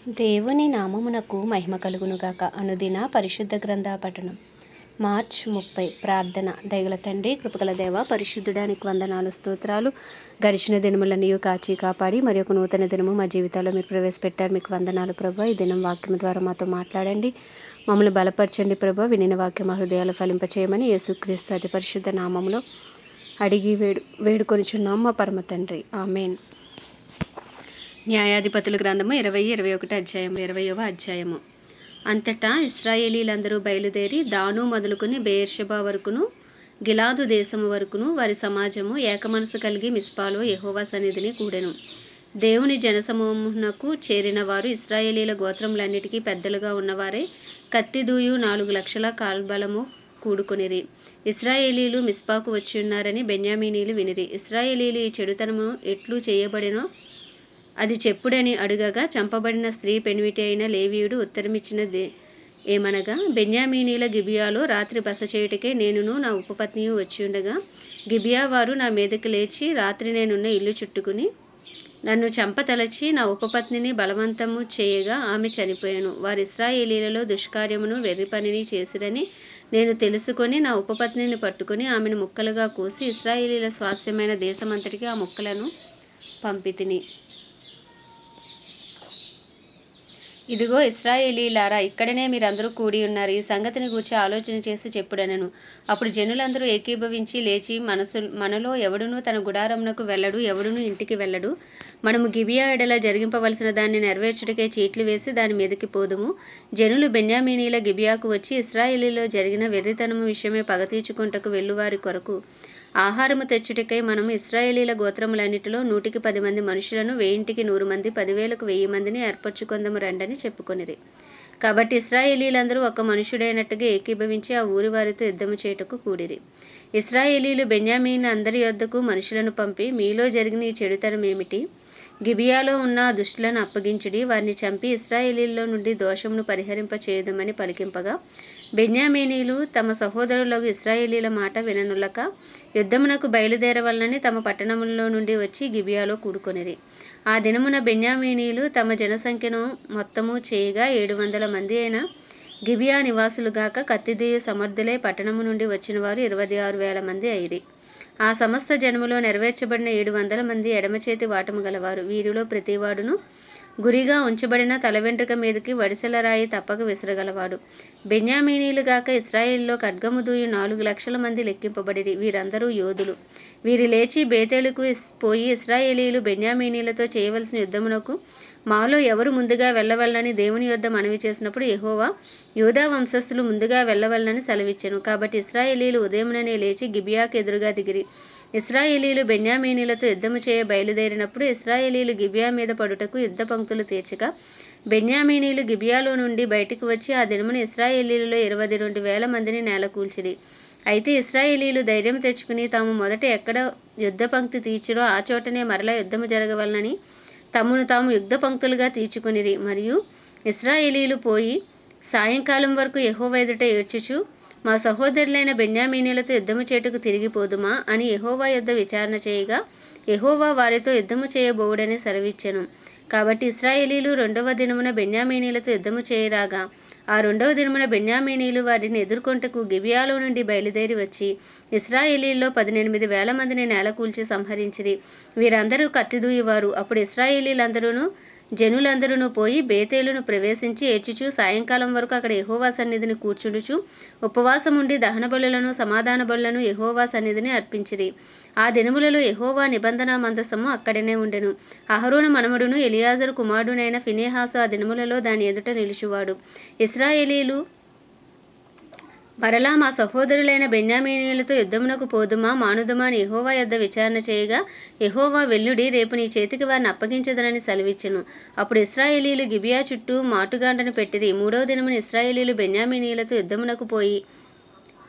దేవుని నామమునకు మహిమ కలుగునుగాక. అనుదిన పరిశుద్ధ గ్రంథ పఠనం. మార్చ్ 30. ప్రార్థన. దయగల తండ్రి, కృపగల దేవ, పరిశుద్ధుడానికి వందనాలు, స్తోత్రాలు. గడిచిన దినములన్నీ కాచి కాపాడి మరి ఒక నూతన దినము మా జీవితాల్లో మీరు ప్రవేశపెట్టారు. మీకు వందనాలు ప్రభా. ఈ దినం వాక్యం ద్వారా మాతో మాట్లాడండి, మమ్మల్ని బలపరచండి ప్రభా. వినిన వాక్యం మా హృదయాలు ఫలింపచేయమని యేసుక్రీస్తు అతి పరిశుద్ధ నామములో అడిగి వేడుకొనిచున్నాం మా పరమ తండ్రి. ఆమేన్. న్యాయాధిపతుల గ్రంథము 21 అధ్యాయము 20వ అధ్యాయము. అంతటా ఇశ్రాయేలీలందరూ బయలుదేరి దాను మొదలుకొని బెయేర్షెబా వరకును గిలాదు దేశము వరకును వారి సమాజము ఏకమనసు కలిగి మిస్పాలో యెహోవా సన్నిధిని కూడెను. దేవుని జనసమూహమునకు చేరిన వారు ఇశ్రాయేలీల గోత్రములన్నిటికీ పెద్దలుగా ఉన్నవారే కత్తిదూయు 4 లక్షల కాల్బలము కూడుకొనిరి. ఇశ్రాయేలీలు మిస్పాకు వచ్చి ఉన్నారని బెన్యామీనీలు వినిరి. ఇశ్రాయేలీలు ఈ చెడుతనము ఎట్లు చేయబడినో అది చెప్పుడని అడుగగా, చంపబడిన స్త్రీ పెనివిటి అయిన లేవీయుడు ఉత్తరమిచ్చినది ఏమనగా, బెన్యామీనీల గిబియాలో రాత్రి బస చేయుటకే నేనును నా ఉపపత్నియు వచ్చి ఉండగా గిబియా వారు నా మీదకి లేచి రాత్రి నేనున్న ఇల్లు చుట్టుకుని నన్ను చంపతలచి నా ఉపపత్నిని బలవంతము చేయగా ఆమె చనిపోయాను. వారు ఇశ్రాయేలీలలో దుష్కార్యమును వెర్రి పనిని చేసిరని నేను తెలుసుకొని నా ఉపపత్నిని పట్టుకొని ఆమెను ముక్కలుగా కోసి ఇశ్రాయేలీల స్వాస్యమైన దేశమంతటికి ఆ ముక్కలను పంపితిని. ఇదిగో ఇశ్రాయేలీలారా, ఇక్కడనే మీరందరూ కూడి ఉన్నారు. ఈ సంగతిని గూర్చి ఆలోచన చేసి చెప్పుడనెను. అప్పుడు జనులందరూ ఏకీభవించి లేచి, మనలో ఎవడునూ తన గుడారమునకు వెళ్ళడు, ఎవడునూ ఇంటికి వెళ్ళడు. మనము గిబియా ఎడల జరిగింపవలసిన దాన్ని నెరవేర్చుటకే చీట్లు వేసి దాని మీదకి పోదుము. జనులు బెన్యామీనీల గిబియాకు వచ్చి ఇశ్రాయేలీలో జరిగిన వెర్రితనము విషయమే పగ తీర్చుకొనుటకు వెళ్లువారి కొరకు ఆహారము తెచ్చుటకై మనము ఇశ్రాయేలీల గోత్రములన్నిటిలో 100కి 10 మంది మనుషులను, 1000కి 100 మంది, 10,000కు 1000 మందిని ఏర్పరచుకొందము రండని చెప్పుకొనిరి. కాబట్టి ఇశ్రాయేలీలందరూ ఒక మనుషుడైనట్టుగా ఏకీభవించి ఆ ఊరి వారితో యుద్ధము చేయుటకు కూడిరి. ఇశ్రాయేలీలు బెన్యామీను అందరి యొద్దకు మనుషులను పంపి, మీలో జరిగిన ఈ చెడుతనం ఏమిటి? గిబియాలో ఉన్న దుష్టులను అప్పగించుడి, వారిని చంపి ఇశ్రాయేలీల్లో నుండి దోషమును పరిహరింప చేయదమని పలికింపగా, బెన్యామీనీలు తమ సహోదరులకు ఇశ్రాయేలీల మాట విననులక యుద్ధమునకు బయలుదేరవలనని తమ పట్టణములలో నుండి వచ్చి గిబియాలో కూడుకొనిరి. ఆ దినమున బెన్యామీనీలు తమ జనసంఖ్యను మొత్తము చేయగా 700 మంది అయిన గిబియా నివాసులుగాక కత్తిదీయు సమర్థులై పట్టణము నుండి వచ్చిన వారు 26,000 మంది అయిరి. ఆ సమస్త జనములో నెరవేర్చబడిన 700 మంది ఎడమచేతి వాటము గలవారు. వీరిలో ప్రతివాడును గురిగా ఉంచబడిన తల వెంట్రుక మీదకి వడిసెల రాయి తప్పక విసరగలవాడు. బెన్యామీనీలుగాక ఇశ్రాయేలులో ఖడ్గము దూయు 4 లక్షల మంది లెక్కింపబడిరి. వీరందరూ యోధులు. వీరు లేచి బేతేలుకు పోయి ఇశ్రాయేలీలు బెన్యామీనీలతో చేయవలసిన యుద్ధమునకు మాలో ఎవరు ముందుగా వెళ్ళవలనని దేవుని యొద్ద మనవి చేసినప్పుడు యెహోవా యూదా వంశస్థులు ముందుగా వెళ్ళవలనని సెలవిచ్చెను. కాబట్టి ఇశ్రాయేలీలు ఉదయముననే లేచి గిబియాకు ఎదురుగా దిగిరి. ఇశ్రాయేలీలు బెన్యామీనీలతో యుద్ధము చేయ బయలుదేరినప్పుడు ఇశ్రాయేలీలు గిబియా మీద పడుటకు యుద్ధ పంక్తులు తీర్చగా, బెన్యామీనీలు గిబియాలో నుండి బయటికి వచ్చి ఆ దినమున ఇశ్రాయేలీలలో 22,000 మందిని నేలకూల్చిరి. అయితే ఇశ్రాయేలీలు ధైర్యం తెచ్చుకుని తాము మొదట ఎక్కడ యుద్ధ పంక్తి తీర్చిరో ఆ చోటనే మరలా యుద్ధము జరగవలనని తమను తాము యుద్ధ పంక్తులుగా తీర్చుకొనిరి. మరియు ఇశ్రాయేలీలు పోయి సాయంకాలం వరకు యెహోవా ఎదుట ఏడ్చుచు, మా సహోదరులైన బెన్యామీనీలతో యుద్ధము చేయుటకు తిరిగిపోదుమా అని యెహోవా యొద్ద విచారణ చేయగా, యెహోవా వారితో యుద్ధము చేయబోవుడని సెలవిచ్చెను. కాబట్టి ఇశ్రాయేలీలు 2వ దినమున బెన్యామీనీలతో యుద్ధము చేయరాగా, ఆ 2వ దినమున బెన్యామీనీలు వారిని ఎదుర్కొంటకు గిబియాలో నుండి బయలుదేరి వచ్చి ఇశ్రాయేలీల్లో 18,000 మందిని నేలకూల్చి సంహరించిరి. వీరందరూ కత్తిదూయువారు. అప్పుడు ఇశ్రాయేలీలందరూను జనులందరూ పోయి బేతేలును ప్రవేశించి ఏడ్చుచు సాయంకాలం వరకు అక్కడ యెహోవా సన్నిధిని కూర్చుండుచు ఉపవాసముండి దహన బలులను సమాధాన బలులను యెహోవా సన్నిధిని అర్పించిరి. ఆ దినములలో యెహోవా నిబంధన మందసము అక్కడనే ఉండెను. అహరోను మనమడును ఎలియాజరు కుమారుడునైన ఫినెహాసు ఆ దినములలో దాని ఎదుట నిలుచువాడు. ఇశ్రాయేలీలు మరలా మా సహోదరులైన బెన్యామీనీలతో యుద్ధమునకు పోదుమా మానుదుమా అని యెహోవా యొద్ద విచారణ చేయగా, యెహోవా వెళ్ళుడి, రేపు నీ చేతికి వారిని అప్పగించదనని సెలవిచ్చెను. అప్పుడు ఇశ్రాయేలీలు గిబియా చుట్టూ మాటుగాండను పెట్టిరి. 3వ దినమున ఇశ్రాయేలీలు బెన్యామీనీలతో యుద్ధమునకు పోయి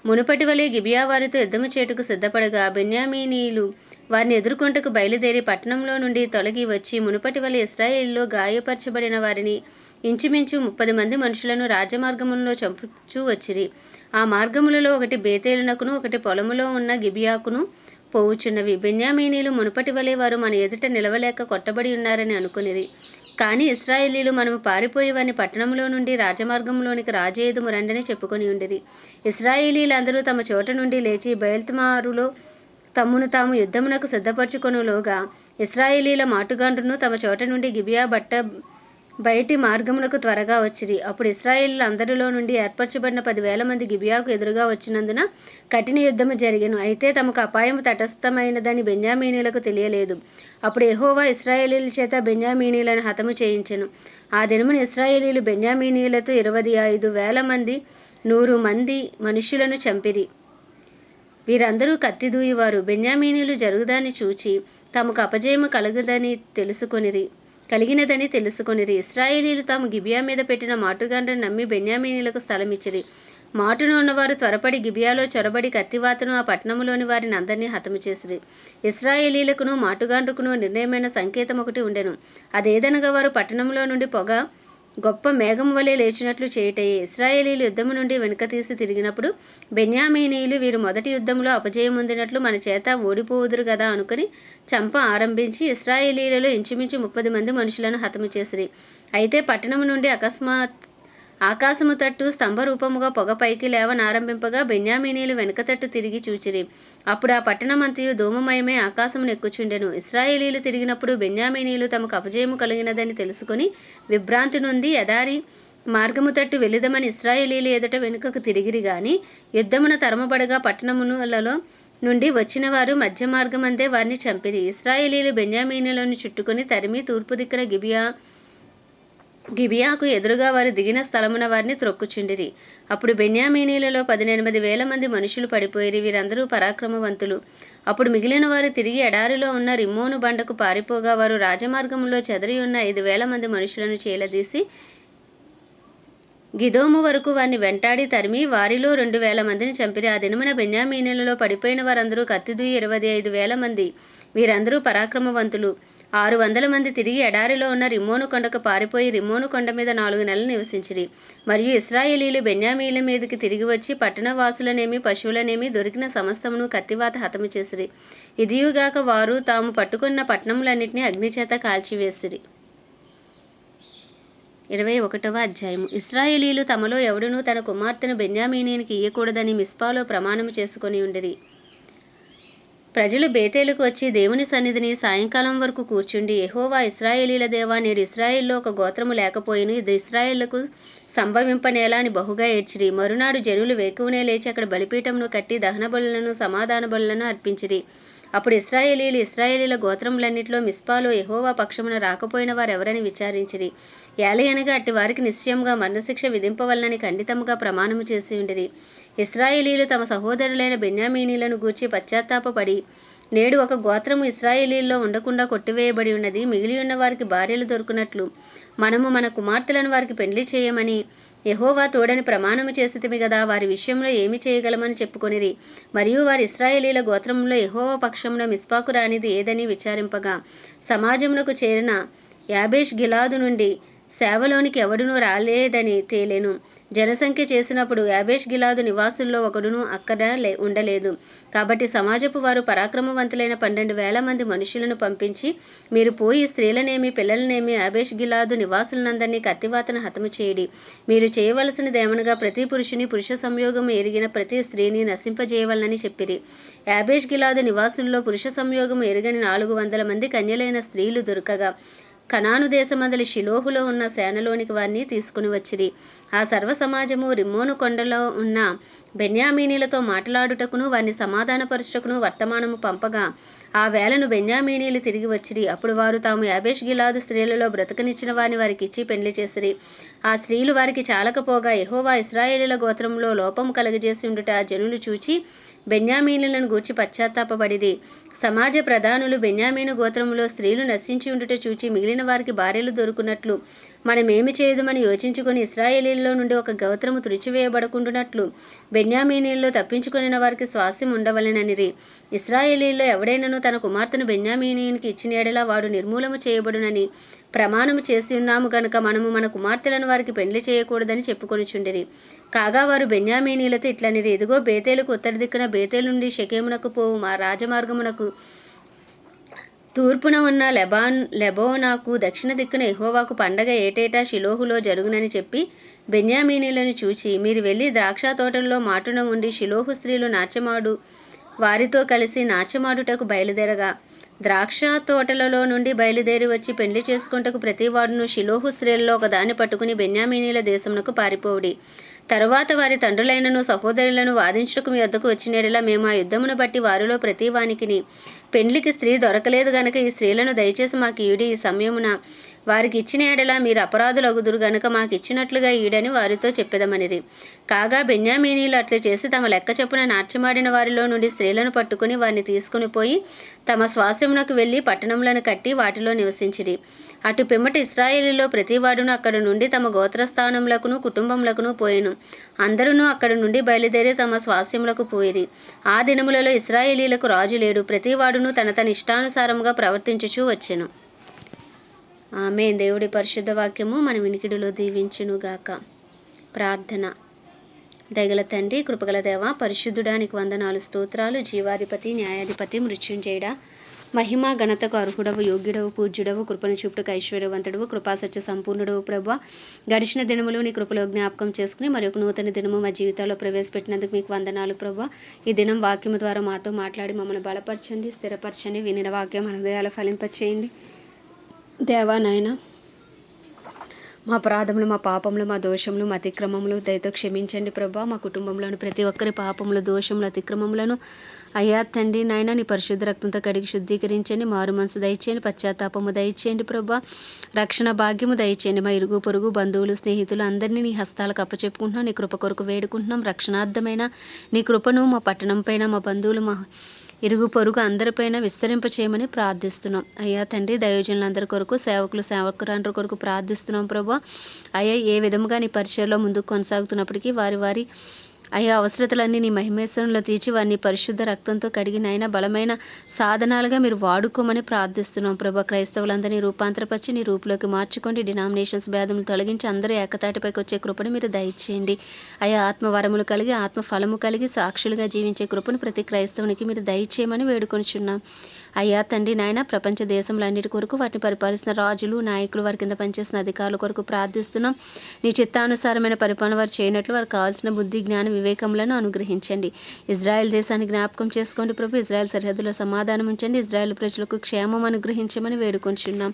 మునుపటి వలె గిబియా వారితో యుద్ధము చేయుటకు సిద్ధపడగా, బెన్యామీనీలు వారిని ఎదుర్కొంటకు బయలుదేరి పట్టణంలో నుండి తొలగి వచ్చి మునుపటి వలె ఇశ్రాయేలులో గాయపరచబడిన వారిని ఇంచుమించు 30 మంది మనుషులను రాజమార్గములలో చంపుచూ వచ్చిరి. ఆ మార్గములలో ఒకటి బేతేలునకును ఒకటి పొలములో ఉన్న గిబియాకును పోవుచున్నవి. బెన్యామీనీలు మునుపటి వలె వారు మన ఎదుట నిలవలేక కొట్టబడి ఉన్నారని అనుకునిరి. కానీ ఇశ్రాయేలీలు మనము పారిపోయేవని పట్టణంలో నుండి రాజమార్గంలోనికి రాజేయుదుము రండని చెప్పుకొని ఉండిరి. ఇశ్రాయేలీలందరూ తమ చోట నుండి లేచి బయల్తమారులో తమ్మును తాము యుద్ధమునకు సిద్ధపరచుకొనులోగా ఇశ్రాయేలీల మాటుగాండ్రును తమ చోట నుండి గిబియా బయటి మార్గమునకు త్వరగా వచ్చిరి. అప్పుడు ఇశ్రాయేలీల అందరిలో నుండి ఏర్పరచబడిన 10,000 మంది గిబియాకు ఎదురుగా వచ్చినందున కఠిన యుద్ధము జరిగెను. అయితే తమకు అపాయము తటస్థమైనదని బెన్యామీనీలకు తెలియలేదు. అప్పుడు యెహోవా ఇశ్రాయేలీల చేత బెన్యామీనీలను హతము చేయించెను. ఆ దినమున ఇశ్రాయేలీలు బెన్యామీనీలతో 25,000 మంది 100 మంది మనుష్యులను చంపిరి. వీరందరూ కత్తి దూయువారు. బెన్యామీనీలు జరుగుదాన్ని చూచి తమకు అపజయము కలిగినదని తెలుసుకొనిరి. ఇశ్రాయేలీలు తాము గిబియా మీద పెట్టిన మాటుగాండ్రను నమ్మి బెన్యామీనీలకు స్థలమిచ్చిరి. మాటున ఉన్నవారు త్వరపడి గిబియాలో చొరబడి కత్తివాతను ఆ పట్టణములోని వారిని అందరినీ హతము చేసిరి. ఇశ్రాయేలీలకును మాటుగాండ్రుకును నిర్ణయమైన సంకేతం ఒకటి ఉండెను. అదేదనగా వారు పట్టణంలో నుండి పొగ గొప్ప మేఘం వలె లేచినట్లు చేయుటయే. ఇశ్రాయేలీలు యుద్ధము నుండి వెనుక తీసి తిరిగినప్పుడు బెన్యామీనీయులు వీరు మొదటి యుద్ధంలో అపజయమొందినట్లు మన చేత ఓడిపోవుదురు గదా అనుకుని చంప ఆరంభించి ఇశ్రాయేలీలలో ఇంచుమించు 30 మంది మనుషులను హతము చేసిరి. అయితే పట్టణము నుండి ఆకాశము తట్టు స్తంభరూపముగా పొగ పైకి లేవనారంభింపగా బెన్యామీనీలు వెనుక తట్టు తిరిగి చూచిరి. అప్పుడు ఆ పట్టణమంతయు ధూమమయమే ఆకాశమును ఎక్కుచుండెను. ఇశ్రాయేలీలు తిరిగినప్పుడు బెన్యామీనీలు తమకు అపజయము కలిగినదని తెలుసుకొని విభ్రాంతి నొంది ఎదారి మార్గము తట్టు వెళుదమని ఇశ్రాయేలీలు ఎదుట వెనుకకు తిరిగిరి. గాని యుద్ధమున తరమబడగా పట్టణములలో నుండి వచ్చిన వారు మధ్య మార్గమందే వారిని చంపిరి. ఇశ్రాయేలీలు బెన్యామీనీలను చుట్టుకొని తరిమి తూర్పు దిక్కున గిబియాకు ఎదురుగా వారు దిగిన స్థలమున వారిని త్రొక్కుచుండిరి. అప్పుడు బెన్యామీనీలలో 18,000 మంది మనుషులు పడిపోయిరి. వీరందరూ పరాక్రమవంతులు. అప్పుడు మిగిలిన వారు తిరిగి ఎడారిలో ఉన్న రిమ్మోను బండకు పారిపోగా వారు రాజమార్గంలో చెదరి ఉన్న 5,000 మంది మనుషులను చీలదీసి గిదోము వరకు వారిని వెంటాడి తరిమి వారిలో 2,000 మందిని చంపిరి. ఆ దినమున బెన్యామీనీలలో పడిపోయిన వారందరూ కత్తిదూయి 25,000 మంది. వీరందరూ పరాక్రమవంతులు. 600 మంది తిరిగి ఎడారిలో ఉన్న రిమ్మోను కొండకు పారిపోయి రిమ్మోను కొండ మీద 4 నెలలు నివసించిరి. మరియు ఇశ్రాయేలీలు బెన్యామీల మీదకి తిరిగి వచ్చి పట్టణవాసులనేమి పశువులనేమి దొరికిన సమస్తమును కత్తివాత హతము చేసిరి. ఇదియుగాక వారు తాము పట్టుకున్న పట్టణములన్నింటినీ అగ్నిచేత కాల్చివేసిరి. 21వ అధ్యాయము. ఇశ్రాయేలీలు తమలో ఎవడునూ తన కుమార్తెను బెన్యామీనీనికి ఇయ్యకూడదని మిస్పాలో ప్రమాణము చేసుకొని ఉండిరి. ప్రజలు బేతేలుకు వచ్చి దేవుని సన్నిధిని సాయంకాలం వరకు కూర్చుండి, యెహోవా ఇశ్రాయేలీల దేవా, నేడు ఇశ్రాయేల్లో ఒక గోత్రము లేకపోయిను, ఇది ఇశ్రాయేళ్లకు సంభవింపనేలా అని బహుగా ఏడ్చిరి. మరునాడు జనులు వేకువనే లేచి అక్కడ బలిపీఠమును కట్టి దహన బలులను సమాధాన బలులను అర్పించిరి. అప్పుడు ఇశ్రాయేలీల గోత్రములన్నిటిలో మిస్పాలో యెహోవా పక్షమున రాకపోయిన వారెవరని విచారించిరి. ఏలయనగా అట్టి వారికి నిశ్చయముగా మరణశిక్ష విధింపవలనని ఖండితముగా ప్రమాణము చేసి ఉండిరి. ఇశ్రాయేలీలు తమ సహోదరులైన బెన్యామీనీలను గూర్చి పశ్చాత్తాపపడి, నేడు ఒక గోత్రము ఇశ్రాయేలీల్లో ఉండకుండా కొట్టివేయబడి ఉన్నది, మిగిలి ఉన్న వారికి భార్యలు దొరుకునట్లు మనము మన కుమార్తెలను వారికి పెండ్లి చేయమని యెహోవా తోడని ప్రమాణము చేసితిమి గదా, వారి విషయంలో ఏమి చేయగలమని చెప్పుకొనిరి. మరియు వారి ఇశ్రాయేలీల గోత్రములో యెహోవా పక్షమున మిస్పాకు రానిది ఏదని విచారింపగా, సమాజమునకు చేరిన యాబేష్ గిలాదు నుండి సేవలోనికి ఎవడునూ రాలేదని తేలెను. జనసంఖ్య చేసినప్పుడు యాబేష్ గిలాదు నివాసుల్లో ఒకడునూ అక్కడ ఉండలేదు. కాబట్టి సమాజపు వారు పరాక్రమవంతులైన 12,000 మంది మనుషులను పంపించి, మీరు పోయి స్త్రీలనేమి పిల్లలనేమి యాబేష్ గిలాదు నివాసులనందరినీ కత్తివాతను హతము చేయుడి. మీరు చేయవలసినదేమనగా ప్రతి పురుషుని పురుష సంయోగము ఎరిగిన ప్రతి స్త్రీని నశింపజేయవలనని చెప్పిరి. యాబేష్ గిలాదు నివాసుల్లో పురుష సంయోగము ఎరుగని 400 మంది కన్యలైన స్త్రీలు దొరకగా కనాను దేశమందలి షిలోహులో ఉన్న సేనలోనికి వారిని తీసుకుని వచ్చిరి. ఆ సర్వ సమాజము రిమ్మోను కొండలో ఉన్న బెన్యామీనీలతో మాట్లాడుటకును వారిని సమాధానపరచుటకును వర్తమానము పంపగా ఆ వేళను బెన్యామీనీలు తిరిగి వచ్చిరి. అప్పుడు వారు తాము యాబేష్ గిలాదు స్త్రీలలో బ్రతకనిచ్చిన వారిని వారికి ఇచ్చి పెండ్లి చేసిరి. ఆ స్త్రీలు వారికి చాలకపోగా యెహోవా ఇశ్రాయేలీల గోత్రంలో లోపము కలుగజేసి ఉండుట జనులు చూచి బెన్యామీనులను గూర్చి పశ్చాత్తాపపడిరి. సమాజ ప్రధానులు బెన్యామీను గోత్రములో స్త్రీలు నశించి ఉండుట చూచి మిగిలిన వారికి భార్యలు దొరుకునట్లు మనమేమి చేయదుమని యోచించుకొని ఇశ్రాయేలీల్లో నుండి ఒక గోత్రము తుడిచివేయబడకుండునట్లు బెన్యామీనీల్లో తప్పించుకొనిన వారికి స్వాస్యం ఉండవలెననిరి. ఇశ్రాయేలీల్లో ఎవడైనను తన కుమార్తెను బెన్యామీనీయునికి ఇచ్చిన యెడల వాడు నిర్మూలము చేయబడునని ప్రమాణము చేసి ఉన్నాము గనుక మనము మన కుమార్తెలను వారికి పెండ్లి చేయకూడదని చెప్పుకొనిచుండిరి. కాగా వారు బెన్యామీనీలతో ఇట్లనిరి, ఇదిగో బేతేలుకు ఉత్తర దిక్కున బేతేలు నుండి షెకెమునకు పోవు మా రాజమార్గమునకు తూర్పున ఉన్న లెబోనాకు దక్షిణ దిక్కున యెహోవాకు పండగ ఏటేటా షిలోహులో జరుగునని చెప్పి బెన్యామీనీలను చూచి, మీరు వెళ్ళి ద్రాక్ష తోటల్లో మాటున ఉండి షిలోహు స్త్రీలు నాట్యమాడు వారితో కలిసి నాట్యమాడుటకు బయలుదేరగా, ద్రాక్ష తోటలలో నుండి బయలుదేరి వచ్చి పెండ్లి చేసుకుంటకు ప్రతివాడును షిలోహు స్త్రీలలో ఒకదాన్ని పట్టుకుని బెన్యామీనీల దేశమునకు పారిపోవుడి. తరువాత వారి తండ్రులైనను సహోదరులను వాదించుటకు మీ వద్దకు వచ్చినడలా మేము ఆ యుద్ధమును బట్టి వారిలో ప్రతి వానికిని పెండ్లికి స్త్రీ దొరకలేదు గనుక ఈ స్త్రీలను దయచేసి మాకు ఈడి, ఈ సమయమున వారికి ఇచ్చిన ఎడలా మీరు అపరాధులగుదురు గనుక మాకు ఇచ్చినట్లుగా ఈడని వారితో చెప్పెదమనిరి. కాగా బెన్యామీనీలు అట్లు చేసి తమ లెక్క చొప్పున నాట్యమాడిన వారిలో నుండి స్త్రీలను పట్టుకుని వారిని తీసుకుని పోయి తమ స్వాస్యమునకు వెళ్ళి పట్టణములను కట్టి వాటిలో నివసించిరి. అటు పిమ్మట ఇశ్రాయేలీలో ప్రతివాడును అక్కడ నుండి తమ గోత్రస్థానములకును కుటుంబములకును పోయెను. అందరూ అక్కడ నుండి బయలుదేరి తమ స్వాస్యములకు పోయిరి. ఆ దినములలో ఇశ్రాయేలీలకు రాజు లేడు, ప్రతివాడును తన ఇష్టానుసారముగా ప్రవర్తించుచూ వచ్చెను. ఆమేన్. దేవుడి పరిశుద్ధ వాక్యము మన వినికిడిలో దీవించునుగాక. ప్రార్థన. దయగల తండ్రి, కృపగల దేవ, పరిశుద్ధుడానికి వందనాలు, స్తోత్రాలు. జీవాధిపతి, న్యాయాధిపతి, మృత్యుంజయుడా, మహిమ ఘనతకు అర్హుడవు, యోగ్యుడవు, పూజ్యుడవు, కృపను చూపుటకు ఐశ్వర్యవంతుడవు, కృపాసత్య సంపూర్ణుడవు ప్రభువా. గడిచిన దినములు నీ కృపలో జ్ఞాపకం చేసుకుని మరి ఒక నూతన దినము మా జీవితాల్లో ప్రవేశపెట్టినందుకు మీకు వందనాలు ప్రభువా. ఈ దినం వాక్యము ద్వారా మాతో మాట్లాడి మమ్మల్ని బలపరచండి, స్థిరపరచండి. వినిన వాక్యం మన హృదయాలు ఫలింపచేయండి దేవా. నాయన, మా అపరాధములు, మా పాపములు, మా దోషములు, మా అతిక్రమములు దయతో క్షమించండి ప్రభా. మా కుటుంబంలోని ప్రతి ఒక్కరి పాపములు, దోషములు, అతిక్రమములను అయ్యా తండ్రి నాయన నీ పరిశుద్ధ రక్తంతో కడిగి శుద్ధీకరించండి. మారు మనసు దయచేయండి, పశ్చాత్తాపము దయచేయండి ప్రభా. రక్షణ భాగ్యము దయచేయండి. మా ఇరుగు పొరుగు బంధువులు, స్నేహితులు అందరినీ నీ హస్తాలకు అప్పచెప్పుకుంటున్నాం. నీ కృప కొరకు వేడుకుంటున్నాం. రక్షణార్థమైన నీ కృపను మా పట్టణం పైన, మా బంధువులు, మా ఇరుగు పొరుగు అందరిపైన విస్తరింపచేయమని ప్రార్థిస్తున్నాం అయ్యా తండ్రి. దైవజనులందరి కొరకు, సేవకులు, సేవకురాండ్ర కొరకు ప్రార్థిస్తున్నాం ప్రభా. అయ్యా ఏ విధముగా నీ పరిచయలో ముందుకు కొనసాగుతున్నప్పటికీ వారి అయ్యా అవసరతలన్నీ నీ మహిమేశ్వరంలో తీర్చి వారిని పరిశుద్ధ రక్తంతో కడిగి నాయన బలమైన సాధనాలుగా మీరు వాడుకోమని ప్రార్థిస్తున్నాం ప్రభా. క్రైస్తవులందరినీ రూపాంతరపరిచి నీ రూపులోకి మార్చుకోండి. డినామినేషన్స్ భేదములు తొలగించి అందరూ ఏకతాటిపైకి వచ్చే కృపను మీరు దయచేయండి అయ్యా. ఆత్మవరములు కలిగి, ఆత్మ ఫలము కలిగి సాక్షులుగా జీవించే కృపను ప్రతి క్రైస్తవునికి మీరు దయచేయమని వేడుకొనిచున్నాం అయ్యా తండ్రి నాయన. ప్రపంచ దేశములన్నిటి కొరకు, వాటిని పరిపాలిస్తున్న రాజులు, నాయకులు, వారి కింద పనిచేసిన అధికారుల కొరకు ప్రార్థిస్తున్నాం. నీ చిత్తానుసారమైన పరిపాలన వారు చేయనట్లు వారికి కావాల్సిన బుద్ధి, జ్ఞానం, వివేకములను అనుగ్రహించండి. ఇజ్రాయెల్ దేశాన్ని జ్ఞాపకం చేసుకోండి ప్రభు. ఇజ్రాయెల్ సరిహద్దులో సమాధానం ఉంచండి. ఇజ్రాయెల్ ప్రజలకు క్షేమం అనుగ్రహించమని వేడుకొంచున్నాం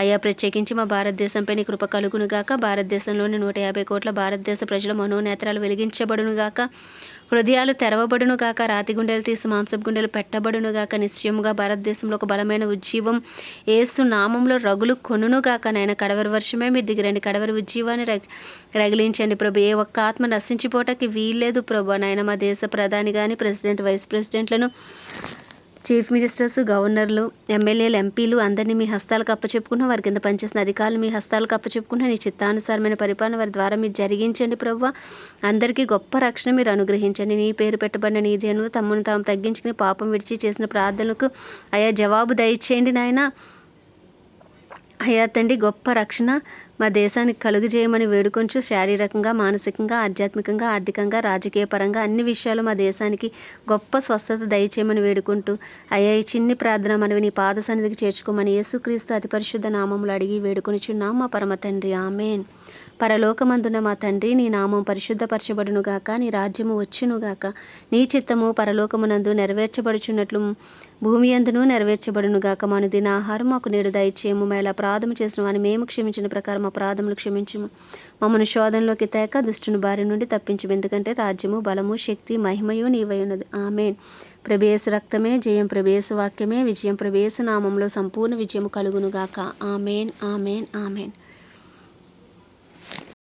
అయ్యా. ప్రత్యేకించి మా భారతదేశంపై నీ కృప కలుగును గాక. భారతదేశంలోని 150 కోట్ల భారతదేశ ప్రజల మనోనేత్రాలు వెలిగించబడును గాక. హృదయాలు తెరవబడును గాక. రాతి గుండెలు తీసి మాంసపు గుండెలు పెట్టబడును గాక. నిశ్చయముగా భారతదేశంలో ఒక బలమైన ఉజ్జీవం యేసు నామంలో రగులు కొనును గాక. నాయన కడవరి వర్షమే మీరు దిగిరండి. కడవరి ఉజ్జీవాన్ని రగిలించండి ప్రభు. ఏ ఒక్క ఆత్మ నశించిపోవటానికి వీల్లేదు ప్రభు. నాయన మా దేశ ప్రధాని కానీ, ప్రెసిడెంట్, వైస్ ప్రెసిడెంట్లను, చీఫ్ మినిస్టర్స్, గవర్నర్లు, ఎమ్మెల్యేలు, ఎంపీలు అందరినీ మీ హస్తాలకు అప్పచెప్పుకున్న, వారి కింద పనిచేసిన అధికారులు మీ హస్తాలకు అప్పచెప్పుకున్న, నీ చిత్తానుసారమైన పరిపాలన వారి ద్వారా మీరు జరిగించండి ప్రభువా. అందరికీ గొప్ప రక్షణ మీరు అనుగ్రహించండి. నీ పేరు పెట్టబడిన నీదేను తమను తాము తగ్గించుకుని పాపం విడిచి చేసిన ప్రార్థనలకు అయా జవాబు దయచేయండి నాయన. అయ్యా తండ్రి, గొప్ప రక్షణ మా దేశానికి కలుగు చేయమని వేడుకొంచు. శారీరకంగా, మానసికంగా, ఆధ్యాత్మికంగా, ఆర్థికంగా, రాజకీయ పరంగా అన్ని విషయాలు మా దేశానికి గొప్ప స్వస్థత దయచేయమని వేడుకుంటూ అయ్యా ఈ చిన్ని ప్రార్థన మనవి నీ పాద సన్నిధికి చేర్చుకోమని యేసుక్రీస్తు అతి పరిశుద్ధ నామములు అడిగి వేడుకొనిచున్నాం మా పరమ తండ్రి. ఆమేన్. పరలోకమందున మా తండ్రి, నీ నామం పరిశుద్ధపరచబడునుగాక. నీ రాజ్యము వచ్చునుగాక. నీ చిత్తము పరలోకమునందు నెరవేర్చబడుచున్నట్లు భూమి యందును నెరవేర్చబడునుగాక. మా అనుదిన ఆహారం మాకు నేడు దయచేయము. మేళ అపరాధము చేసిన వారిని మేము క్షమించిన ప్రకారం అపరాధములు క్షమించుము. మమ్మల్ని శోధనలోకి తేక దుష్టుని బారి నుండి తప్పించము. ఎందుకంటే రాజ్యము, బలము, శక్తి, మహిమయు నీవై ఉన్నది. ఆమేన్. ప్రభు రక్తమే జయం, ప్రభు వాక్యమే విజయం, ప్రభు నామంలో సంపూర్ణ విజయము కలుగునుగాక. ఆమేన్, ఆమేన్, ఆమేన్.